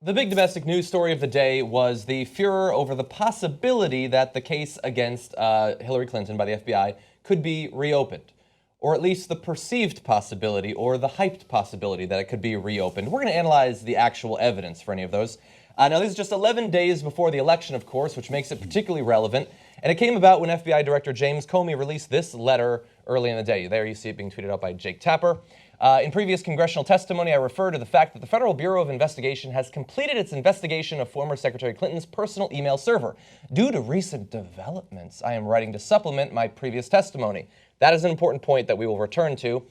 The big domestic news story of the day was the furor over the possibility that the case against Hillary Clinton by the FBI could be reopened, or at least the perceived possibility or the hyped possibility that it could be reopened. We're going to analyze the actual evidence for any of those. Now, this is just 11 days before the election, of course, which makes it particularly relevant. And it came about when FBI Director James Comey released this letter early in the day. There you see it being tweeted out by Jake Tapper. In previous congressional testimony, I refer to the fact that the Federal Bureau of Investigation has completed its investigation of former Secretary Clinton's personal email server. Due to recent developments, I am writing to supplement my previous testimony. That is an important point that we will return to.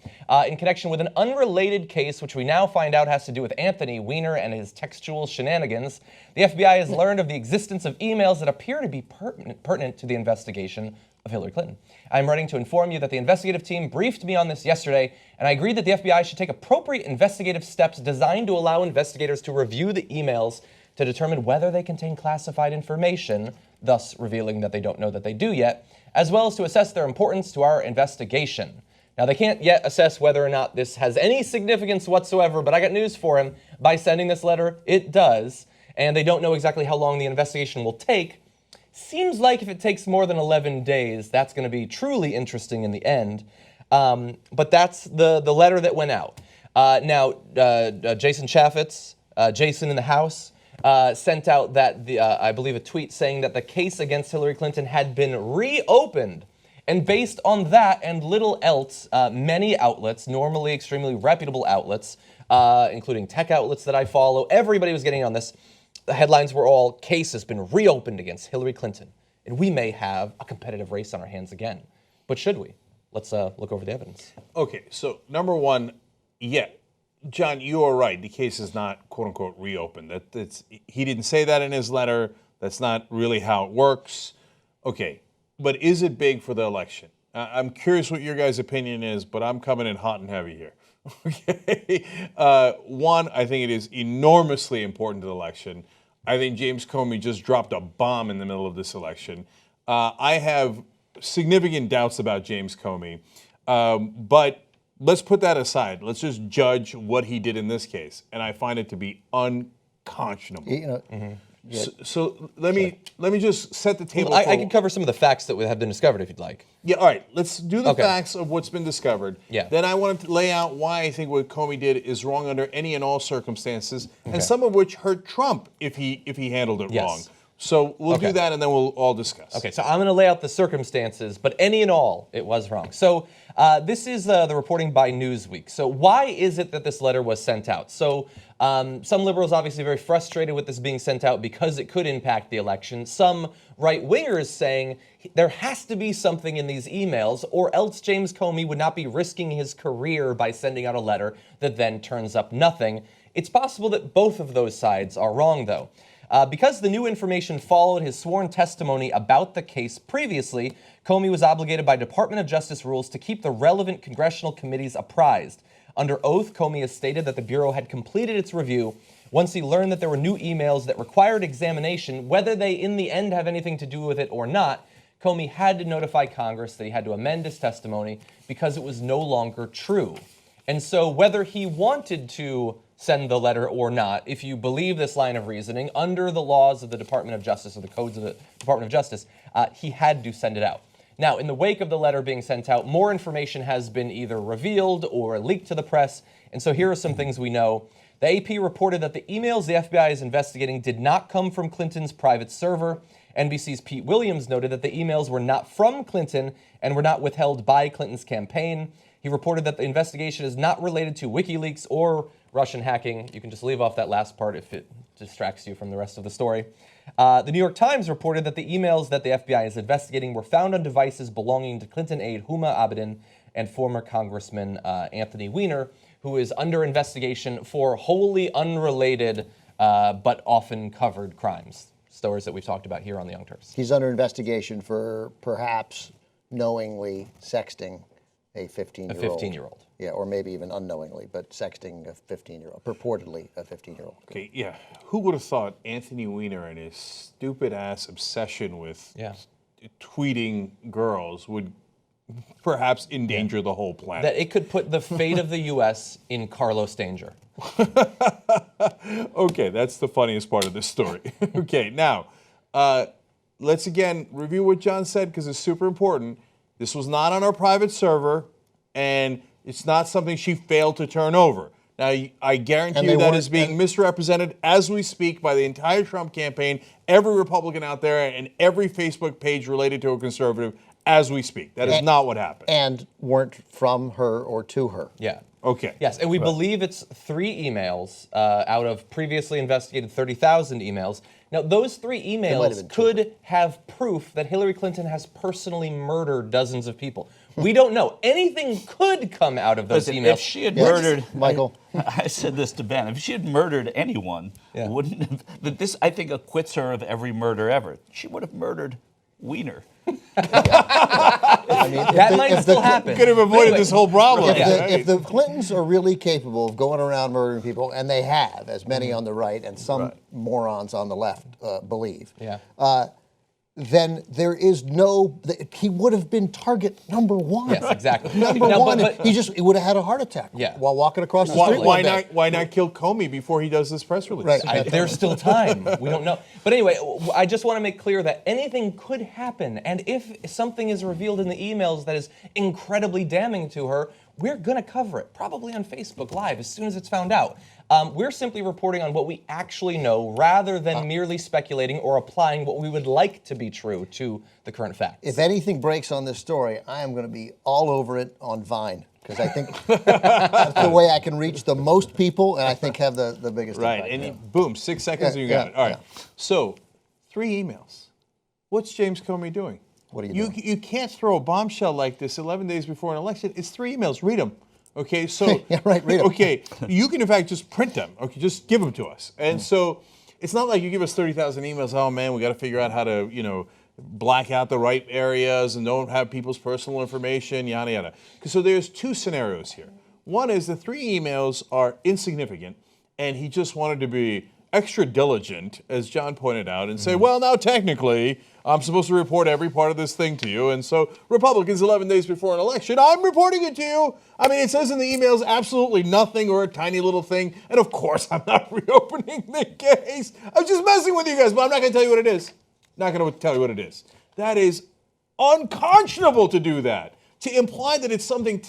In connection with an unrelated case, which we now find out has to do with Anthony Weiner and his textual shenanigans, the FBI has learned of the existence of emails that appear to be pertinent to the investigation of Hillary Clinton. I'm writing to inform you that the investigative team briefed me on this yesterday, and I agreed that the FBI should take appropriate investigative steps designed to allow investigators to review the emails to determine whether they contain classified information, thus revealing that they don't know that they do yet, as well as to assess their importance to our investigation. Now, they can't yet assess whether or not this has any significance whatsoever, but I got news for him. By sending this letter, it does, and they don't know exactly how long the investigation will take. Seems like if it takes more than 11 days, that's going to be truly interesting in the end. But that's the letter that went out. Now, Jason Chaffetz, Jason in the House, sent out that, I believe, a tweet saying that the case against Hillary Clinton had been reopened. And based on that and little else, many outlets, normally extremely reputable outlets, including tech outlets that I follow, everybody was getting on this. The headlines were all, case has been reopened against Hillary Clinton, and we may have a competitive race on our hands again. But should we? Let's look over the evidence. Okay, so number one, yeah, John, you are right. The case is not, quote unquote, reopened. He didn't say that in his letter. That's not really how it works. Okay, but is it big for the election? I'm curious what your guys' opinion is, but I'm coming in hot and heavy here. Okay, one, I think it is enormously important to the election. I think James Comey just dropped a bomb in the middle of this election. I have significant doubts about James Comey, but let's put that aside. Let's just judge what he did in this case, and I find it to be unconscionable. You know, Yeah. So let me just set the table. Well, I can cover some of the facts that have been discovered if you'd like. Yeah, all right. Let's do the facts of what's been discovered. Yeah. Then I want to lay out why I think what Comey did is wrong under any and all circumstances, and some of which hurt Trump if he handled it wrong. So we'll do that, and then we'll all discuss. Okay, so I'm going to lay out the circumstances, but any and all, it was wrong. So this is the reporting by Newsweek. So why is it that this letter was sent out? So some liberals obviously very frustrated with this being sent out because it could impact the election. Some right-wingers saying there has to be something in these emails, or else James Comey would not be risking his career by sending out a letter that then turns up nothing. It's possible that both of those sides are wrong, though. Because the new information followed his sworn testimony about the case previously, Comey was obligated by Department of Justice rules to keep the relevant congressional committees apprised. Under oath, Comey has stated that the Bureau had completed its review once he learned that there were new emails that required examination. Whether they in the end have anything to do with it or not, Comey had to notify Congress that he had to amend his testimony because it was no longer true. And so whether he wanted to send the letter or not, if you believe this line of reasoning, under the laws of the Department of Justice or the codes of the Department of Justice, he had to send it out. Now, in the wake of the letter being sent out, more information has been either revealed or leaked to the press, and so here are some things we know. The AP reported that the emails the FBI is investigating did not come from Clinton's private server. NBC's Pete Williams noted that the emails were not from Clinton and were not withheld by Clinton's campaign. He reported that the investigation is not related to WikiLeaks or Russian hacking. You can just leave off that last part if it distracts you from the rest of the story. The New York Times reported that the emails that the FBI is investigating were found on devices belonging to Clinton aide Huma Abedin and former Congressman Anthony Weiner, who is under investigation for wholly unrelated but often covered crimes, stories that we've talked about here on the Young Turks. He's under investigation for perhaps knowingly sexting a 15-year-old. A 15-year-old. Yeah, or maybe even unknowingly, but sexting a 15-year-old, purportedly a 15-year-old. Okay, yeah. Who would have thought Anthony Weiner and his stupid-ass obsession with tweeting girls would perhaps endanger the whole planet? That it could put the fate of the U.S. in Carlos danger. Okay, that's the funniest part of this story. Okay, now, let's again review what Jonn said because it's super important. This was not on our private server, and it's not something she failed to turn over. Now, I guarantee you that is being misrepresented as we speak by the entire Trump campaign, every Republican out there, and every Facebook page related to a conservative as we speak. That is not what happened. And weren't from her or to her. Yeah. Okay. Yes, and we believe it's 3 emails out of previously investigated 30,000 emails. Now, those 3 emails could have proof that Hillary Clinton has personally murdered dozens of people. We don't know. Anything could come out of those emails. If she had murdered, Michael, I said this to Ben. If she had murdered anyone, wouldn't have. But this, I think, acquits her of every murder ever. She would have murdered Weiner. I mean, that might still happen. Could have avoided this whole problem. If the Clintons are really capable of going around murdering people, and they have, as many on the right and some morons on the left believe, then there is he would have been target number 1. Yes, exactly. Number 1. He would have had a heart attack while walking across the street. Why not kill Comey before he does this press release? Right. There's still time. We don't know. But anyway, I just want to make clear that anything could happen. And if something is revealed in the emails that is incredibly damning to her, we're going to cover it, probably on Facebook Live as soon as it's found out. We're simply reporting on what we actually know rather than merely speculating or applying what we would like to be true to the current facts. If anything breaks on this story, I am going to be all over it on Vine because I think that's the way I can reach the most people and I think have the biggest impact. Right, and boom, 6 seconds and you got it. All right, so 3 emails. What's James Comey doing? What are you doing? You can't throw a bombshell like this 11 days before an election. It's 3 emails. Read them. Okay, so read them. Okay, you can in fact just print them. Okay, just give them to us. And so it's not like you give us 30,000 emails. Oh man, we got to figure out how to black out the right areas and don't have people's personal information. Yada yada. So there's 2 scenarios here. One is the 3 emails are insignificant, and he just wanted to be extra diligent, as Jonn pointed out, and say, well, now technically, I'm supposed to report every part of this thing to you, and so Republicans 11 days before an election, I'm reporting it to you. I mean, it says in the emails absolutely nothing or a tiny little thing, and of course I'm not reopening the case. I'm just messing with you guys, but I'm not going to tell you what it is. Not going to tell you what it is. That is unconscionable to do that, to imply that it's something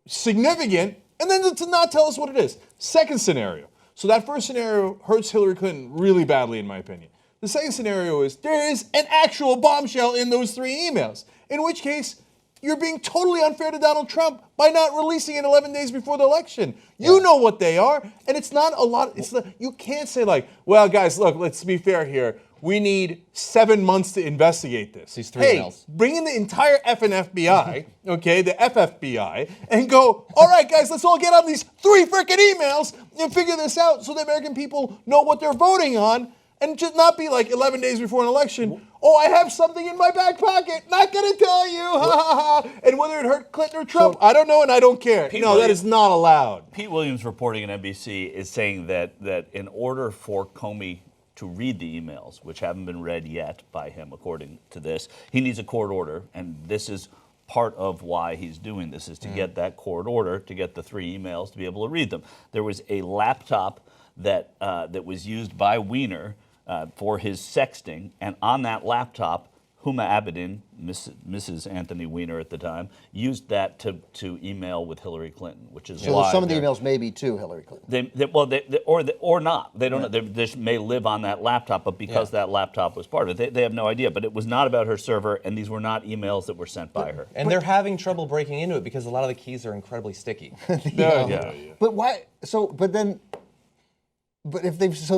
significant, and then to not tell us what it is. Second scenario. So that first scenario hurts Hillary Clinton really badly, in my opinion. The second scenario is there is an actual bombshell in those 3 emails, in which case you're being totally unfair to Donald Trump by not releasing it 11 days before the election. You know what they are, and it's not a lot. You can't say like, well, guys, look, let's be fair here. We need 7 months to investigate this. These 3 emails. Bring in the entire effing FBI, okay, the FFBI, and go, all right, guys, let's all get on these 3 freaking emails and figure this out so the American people know what they're voting on and just not be like 11 days before an election, oh, I have something in my back pocket, not going to tell you, ha ha ha. And whether it hurt Clinton or Trump, I don't know and I don't care. That is not allowed. Pete Williams reporting on NBC is saying that in order for Comey to read the emails, which haven't been read yet by him, according to this, he needs a court order, and this is part of why he's doing this, is to get that court order, to get the 3 emails, to be able to read them. There was a laptop that was used by Weiner for his sexting, and on that laptop, Huma Abedin, Mrs. Anthony Weiner at the time, used that to email with Hillary Clinton, which is why some of the emails may be to Hillary Clinton. Or not. They don't know. They just may live on that laptop, but because that laptop was part of it, they have no idea. But it was not about her server, and these were not emails that were sent by her. And they're having trouble breaking into it because a lot of the keys are incredibly sticky. But why? But if they've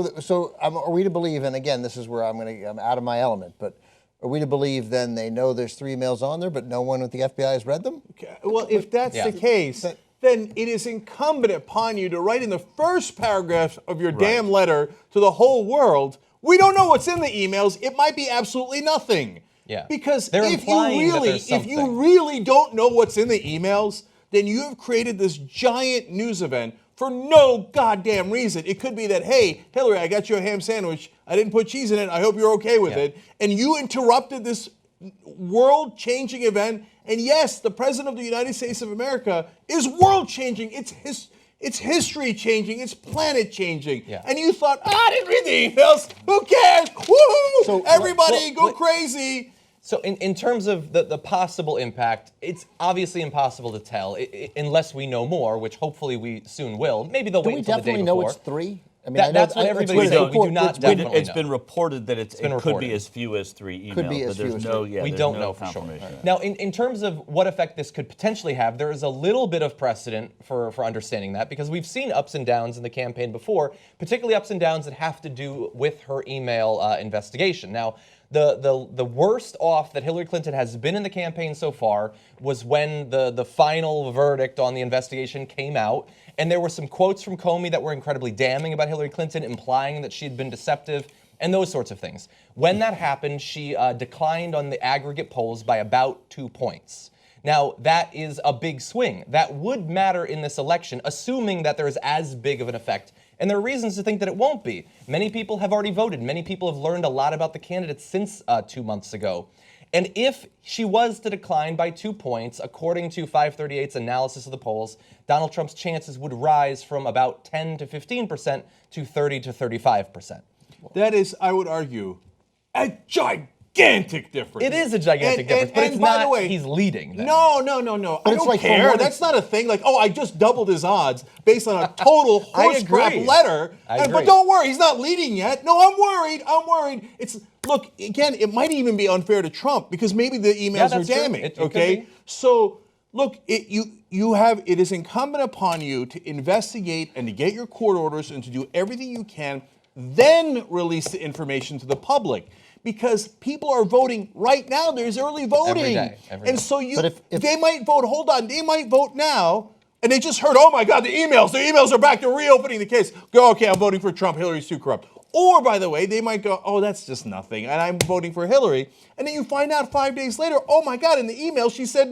are we to believe? And again, this is where I'm out of my element. But are we to believe then they know there's 3 emails on there, but no one at the FBI has read them? Okay. Well, if that's the case, then it is incumbent upon you to write in the first paragraph of your damn letter to the whole world, we don't know what's in the emails. It might be absolutely nothing. Yeah. Because if you really don't know what's in the emails, then you have created this giant news event for no goddamn reason. It could be that, hey, Hillary, I got you a ham sandwich. I didn't put cheese in it. I hope you're okay with it. And you interrupted this world-changing event. And yes, the President of the United States of America is world-changing. It's It's history changing. It's planet changing. Yeah. And you thought, I didn't read the emails. Who cares? Woohoo! So, Everybody go crazy. So in terms of the possible impact, it's obviously impossible to tell unless we know more, which hopefully we soon will. Maybe they'll Do wait we until the day definitely before. know it's 3? I mean, That's what everybody's saying. We do not definitely It's know. been reported that it could reported. be as few as 3 emails, Could be as but few there's as no, 3. yeah, We there's don't no know for sure. confirmation. Now, in terms of what effect this could potentially have, there is a little bit of precedent for understanding that, because we've seen ups and downs in the campaign before, particularly ups and downs that have to do with her email investigation. Now, the worst off that Hillary Clinton has been in the campaign so far was when the final verdict on the investigation came out, and there were some quotes from Comey that were incredibly damning about Hillary Clinton, implying that she had been deceptive, and those sorts of things. When that happened, she declined on the aggregate polls by about 2 points. Now, that is a big swing. That would matter in this election, assuming that there is as big of an effect. And there are reasons to think that it won't be. Many people have already voted. Many people have learned a lot about the candidates since 2 months ago. And if she was to decline by 2 points, according to 538's analysis of the polls, Donald Trump's chances would rise from about 10 to 15% to 30 to 35%. That is, I would argue, a gigantic difference. It is a gigantic difference, but it's by not the way, he's leading. Then. No. I it's don't like for care. more than- That's not a thing. Like, I just doubled his odds based on a total horse crap agree. letter. I But agree. don't worry, he's not leading yet. No, I'm worried. Look, again, it might even be unfair to Trump because maybe the emails are that's true. damning. It could Okay, be. so look, it is incumbent upon you to investigate and to get your court orders and to do everything you can, then release the information to the public. Because people are voting right now. There's early voting. Every day. And so But if- they might vote now, and they just heard, oh my God, the emails are back, they're reopening the case. Go, okay, I'm voting for Trump, Hillary's too corrupt. Or, by the way, they might go, oh, that's just nothing, and I'm voting for Hillary. And then you find out 5 days later, oh my God, in the email she said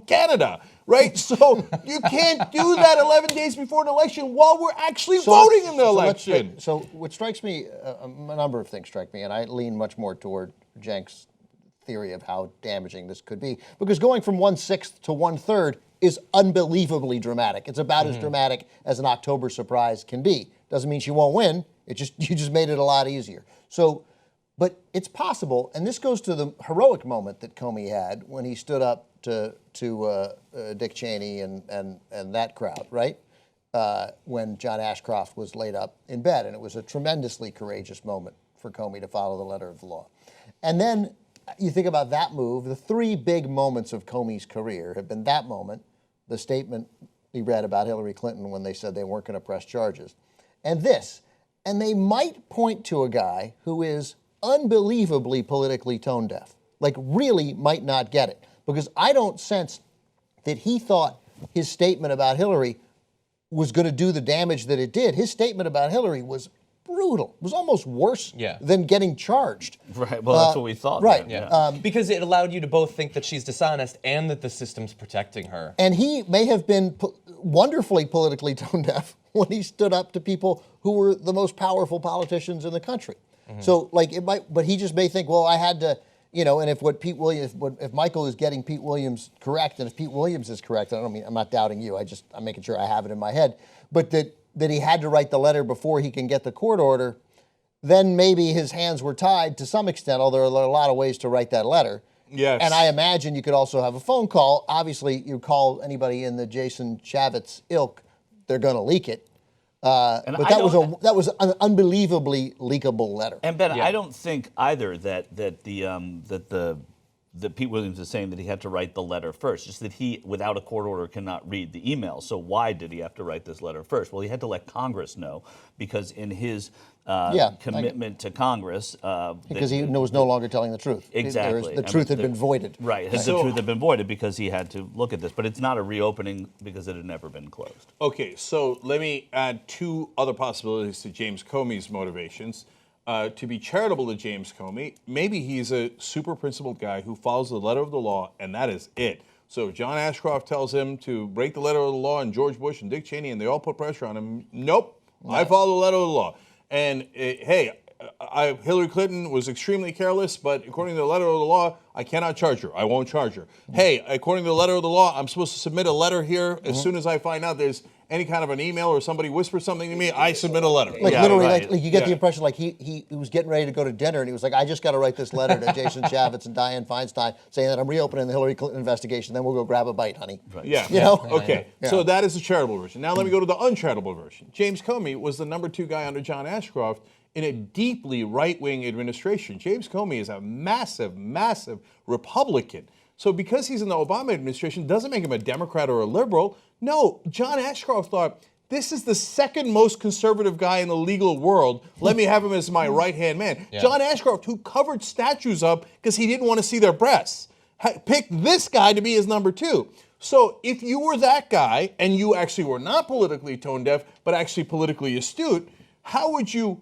Canada, right? So you can't do that 11 days before an election while we're actually voting in the election. So what strikes me, a number of things strike me, and I lean much more toward Cenk's theory of how damaging this could be, because going from 1/6 to 1/3 is unbelievably dramatic. It's about as dramatic as an October surprise can be. Doesn't mean she won't win. You just made it a lot easier. So, but it's possible, and this goes to the heroic moment that Comey had when he stood up to Dick Cheney and that crowd, right? When John Ashcroft was laid up in bed, and it was a tremendously courageous moment for Comey to follow the letter of the law. And then you think about that move. The 3 big moments of Comey's career have been that moment, the statement we read about Hillary Clinton when they said they weren't going to press charges, and this. And they might point to a guy who is unbelievably politically tone deaf, like really might not get it. Because I don't sense that he thought his statement about Hillary was going to do the damage that it did. His statement about Hillary was brutal. It was almost worse than getting charged. Right, well, that's what we thought. Right. then, yeah. Because it allowed you to both think that she's dishonest and that the system's protecting her. And he may have been wonderfully politically tone deaf when he stood up to people who were the most powerful politicians in the country. So, like, it might, but he just may think, well, I had to, and if Michael is getting Pete Williams correct, and if Pete Williams is correct, I'm not doubting you. I'm making sure I have it in my head, but that he had to write the letter before he can get the court order, then maybe his hands were tied to some extent, although there are a lot of ways to write that letter. Yes. And I imagine you could also have a phone call. Obviously, you call anybody in the Jason Chavez ilk, they're going to leak it. But that was an unbelievably leakable letter. And Ben, I don't think either that Pete Williams is saying that he had to write the letter first, just that he, without a court order, cannot read the email. So why did he have to write this letter first? Well, he had to let Congress know, because in his commitment to Congress... because he was no longer telling the truth. Exactly. The truth had been voided. Right, the truth had been voided because he had to look at this. But it's not a reopening because it had never been closed. Okay, so let me add 2 other possibilities to James Comey's motivations. To be charitable to James Comey, maybe he's a super principled guy who follows the letter of the law, and that is it. So if John Ashcroft tells him to break the letter of the law, and George Bush and Dick Cheney, and they all put pressure on him, nope, I follow the letter of the law. And Hillary Clinton was extremely careless, but according to the letter of the law, I cannot charge her. I won't charge her. Hey, according to the letter of the law, I'm supposed to submit a letter here as soon as I find out there's any kind of an email or somebody whispers something to me, I submit a letter. Like Yeah, literally, right. like you get the impression like he was getting ready to go to dinner and he was like, I just got to write this letter to Jason Chaffetz and Dianne Feinstein saying that I'm reopening the Hillary Clinton investigation. Then we'll go grab a bite, honey. Right. Yeah. You know? Okay. Yeah. So that is the charitable version. Now let me go to the uncharitable version. James Comey was the #2 guy under John Ashcroft in a deeply right-wing administration. James Comey is a massive, massive Republican. So because he's in the Obama administration doesn't make him a Democrat or a liberal. No, John Ashcroft thought, this is the second most conservative guy in the legal world. Let me have him as my right-hand man. Yeah. John Ashcroft, who covered statues up because he didn't want to see their breasts, picked this guy to be his #2. So if you were that guy and you actually were not politically tone deaf, but actually politically astute, how would you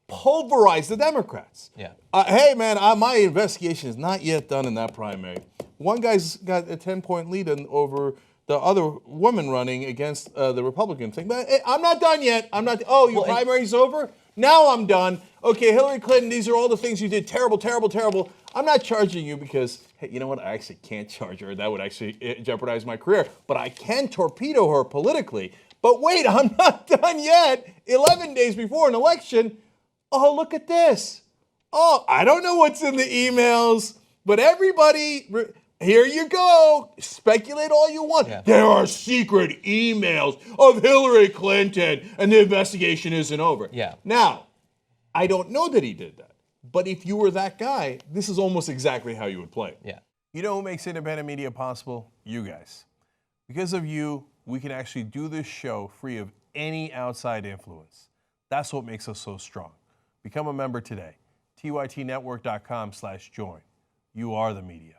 pulverize the Democrats? Yeah. Hey, man, my investigation is not yet done in that primary. One guy's got a 10-point lead over the other woman running against the Republican thing. But hey, I'm not done yet. I'm not. Oh, your primary's over? Now I'm done. Okay, Hillary Clinton, these are all the things you did. Terrible, terrible, terrible. I'm not charging you because, hey, you know what? I actually can't charge her. That would actually jeopardize my career. But I can torpedo her politically. But wait, I'm not done yet. 11 days before an election. Oh, look at this. Oh, I don't know what's in the emails, but everybody, here you go. Speculate all you want. Yeah. There are secret emails of Hillary Clinton, and the investigation isn't over. Yeah. Now, I don't know that he did that, but if you were that guy, this is almost exactly how you would play it. Yeah. You know who makes independent media possible? You guys. Because of you, we can actually do this show free of any outside influence. That's what makes us so strong. Become a member today. tytnetwork.com/join. You are the media.